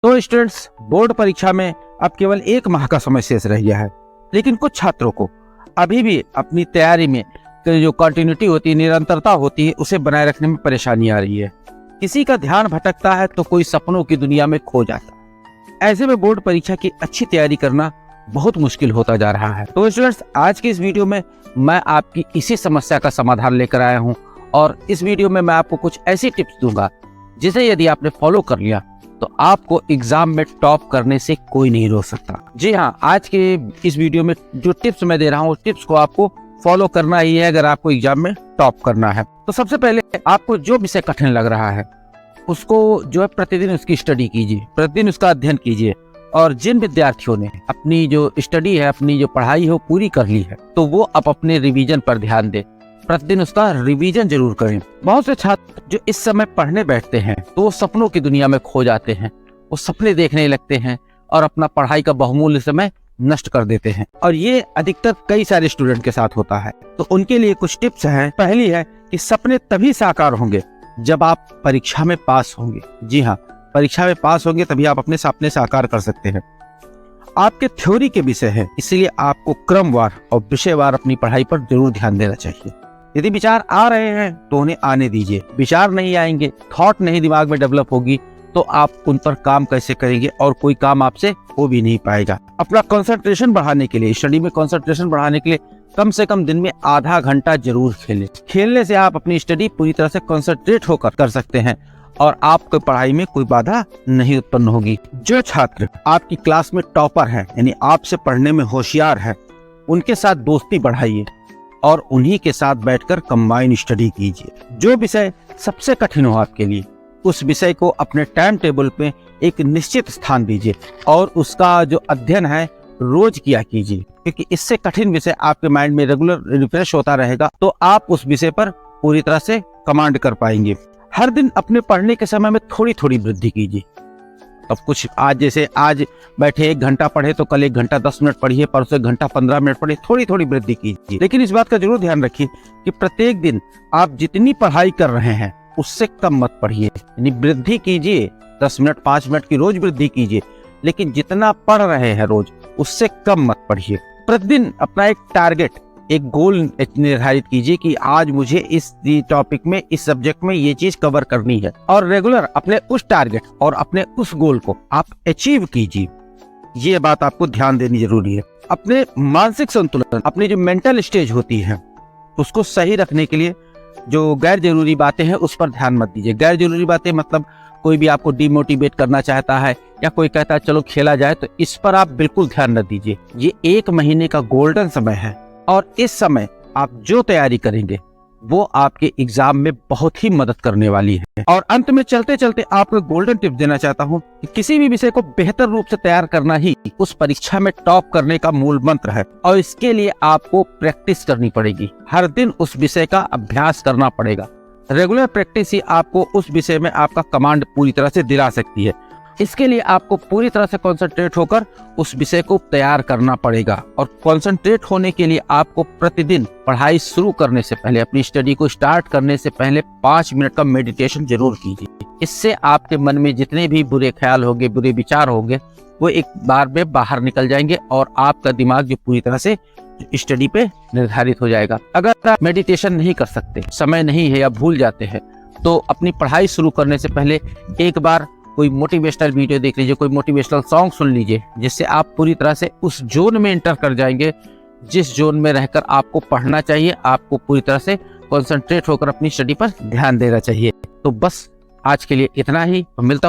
तो students, board परीक्षा में अब केवल 1 माह का समय शेष रह गया है, लेकिन कुछ छात्रों को अभी भी अपनी तैयारी में जो कंटिन्यूटी होती है, निरंतरता होती है, उसे बनाए रखने में परेशानी आ रही है। किसी का ध्यान भटकता है तो कोई सपनों की दुनिया में खो जाता है। ऐसे में बोर्ड परीक्षा की अच्छी तैयारी करना बहुत मुश्किल होता जा रहा है। तो स्टूडेंट्स, आज की इस वीडियो में मैं आपकी इसी समस्या का समाधान लेकर आया हूँ और इस वीडियो में मैं आपको कुछ ऐसी टिप्स दूंगा जिसे यदि आपने फॉलो कर लिया तो आपको एग्जाम में टॉप करने से कोई नहीं रोक सकता। जी हाँ, आज के इस वीडियो में जो टिप्स मैं दे रहा हूँ, उस टिप्स को आपको फॉलो करना ही है अगर आपको एग्जाम में टॉप करना है। तो सबसे पहले आपको जो विषय कठिन लग रहा है उसको जो है प्रतिदिन उसकी स्टडी कीजिए, प्रतिदिन उसका अध्ययन कीजिए। और जिन विद्यार्थियों ने अपनी जो स्टडी है, अपनी जो पढ़ाई है वो पूरी कर ली है, तो वो अब अपने रिवीजन पर ध्यान दें, प्रतिदिन उसका रिवीजन जरूर करें। बहुत से छात्र जो इस समय पढ़ने बैठते हैं तो वो सपनों की दुनिया में खो जाते हैं, वो सपने देखने लगते हैं और अपना पढ़ाई का बहुमूल्य समय नष्ट कर देते हैं। और ये अधिकतर कई सारे स्टूडेंट के साथ होता है। तो उनके लिए कुछ टिप्स हैं। पहली है कि सपने तभी साकार होंगे जब आप परीक्षा में पास होंगे। जी हाँ, परीक्षा में पास होंगे तभी आप अपने सपने साकार कर सकते हैं। आपके थ्योरी के विषय है, इसलिए आपको क्रमवार और विषयवार अपनी पढ़ाई पर जरूर ध्यान देना चाहिए। यदि विचार आ रहे हैं तो उन्हें आने दीजिए। विचार नहीं आएंगे, थॉट नहीं दिमाग में डेवलप होगी, तो आप उन पर काम कैसे करेंगे और कोई काम आपसे हो भी नहीं पाएगा। अपना कंसंट्रेशन बढ़ाने के लिए, स्टडी में कंसंट्रेशन बढ़ाने के लिए कम से कम दिन में आधा घंटा जरूर खेलें। खेलने से आप अपनी स्टडी पूरी तरह से कंसंट्रेट होकर कर सकते हैं और आपकी पढ़ाई में कोई बाधा नहीं उत्पन्न होगी। जो छात्र आपकी क्लास में टॉपर है, यानी आपसे पढ़ने में होशियार है, उनके साथ दोस्ती बढ़ाइए और उन्हीं के साथ बैठकर कंबाइन स्टडी कीजिए। जो विषय सबसे कठिन हो आपके लिए, उस विषय को अपने टाइम टेबल पे एक निश्चित स्थान दीजिए और उसका जो अध्ययन है रोज किया कीजिए, क्योंकि इससे कठिन विषय आपके माइंड में रेगुलर रिफ्रेश होता रहेगा, तो आप उस विषय पर पूरी तरह से कमांड कर पाएंगे। हर दिन अपने पढ़ने के समय में थोड़ी थोड़ी वृद्धि कीजिए। अब कुछ आज बैठे 1 घंटा पढ़े तो कल 1 घंटा 10 मिनट पढ़िए, परसों 1 घंटा 15 मिनट पढ़िए, थोड़ी थोड़ी वृद्धि कीजिए। लेकिन इस बात का जरूर ध्यान रखिए कि प्रत्येक दिन आप जितनी पढ़ाई कर रहे हैं उससे कम मत पढ़िए। यानी वृद्धि कीजिए, 10 मिनट 5 मिनट की रोज वृद्धि कीजिए, लेकिन जितना पढ़ रहे हैं रोज उससे कम मत पढ़िए। प्रतिदिन अपना एक टारगेट, एक गोल निर्धारित कीजिए कि आज मुझे इस टॉपिक में, इस सब्जेक्ट में ये चीज कवर करनी है, और रेगुलर अपने उस टारगेट और अपने उस गोल को आप अचीव कीजिए। ये बात आपको ध्यान देनी जरूरी है। अपने मानसिक संतुलन, अपनी जो मेंटल स्टेज होती है उसको सही रखने के लिए जो गैर जरूरी बातें हैं उस पर ध्यान मत दीजिए। गैर जरूरी बातें मतलब कोई भी आपको डिमोटिवेट करना चाहता है या कोई कहता है चलो खेला जाए, तो इस पर आप बिल्कुल ध्यान न दीजिए। ये 1 महीने का गोल्डन समय है और इस समय आप जो तैयारी करेंगे वो आपके एग्जाम में बहुत ही मदद करने वाली है। और अंत में चलते चलते आपको गोल्डन टिप देना चाहता हूँ कि किसी भी विषय को बेहतर रूप से तैयार करना ही उस परीक्षा में टॉप करने का मूल मंत्र है, और इसके लिए आपको प्रैक्टिस करनी पड़ेगी। हर दिन उस विषय का अभ्यास करना पड़ेगा। रेगुलर प्रैक्टिस ही आपको उस विषय में आपका कमांड पूरी तरह से दिला सकती है। इसके लिए आपको पूरी तरह से कंसंट्रेट होकर उस विषय को तैयार करना पड़ेगा। और कंसंट्रेट होने के लिए आपको प्रतिदिन पढ़ाई शुरू करने से पहले, अपनी स्टडी को स्टार्ट करने से पहले 5 मिनट का मेडिटेशन जरूर कीजिए। इससे आपके मन में जितने भी बुरे ख्याल होंगे, बुरे विचार होंगे, वो एक बार में बाहर निकल जाएंगे और आपका दिमाग जो पूरी तरह से स्टडी पे निर्धारित हो जाएगा। अगर आप मेडिटेशन नहीं कर सकते, समय नहीं है या भूल जाते हैं, तो अपनी पढ़ाई शुरू करने से पहले एक बार कोई मोटिवेशनल वीडियो देख लीजिए, कोई मोटिवेशनल सॉन्ग सुन लीजिए, जिससे आप पूरी तरह से उस जोन में एंटर कर जाएंगे जिस जोन में रहकर आपको पढ़ना चाहिए। आपको पूरी तरह से कंसंट्रेट होकर अपनी स्टडी पर ध्यान देना चाहिए। तो बस आज के लिए इतना ही। मिलता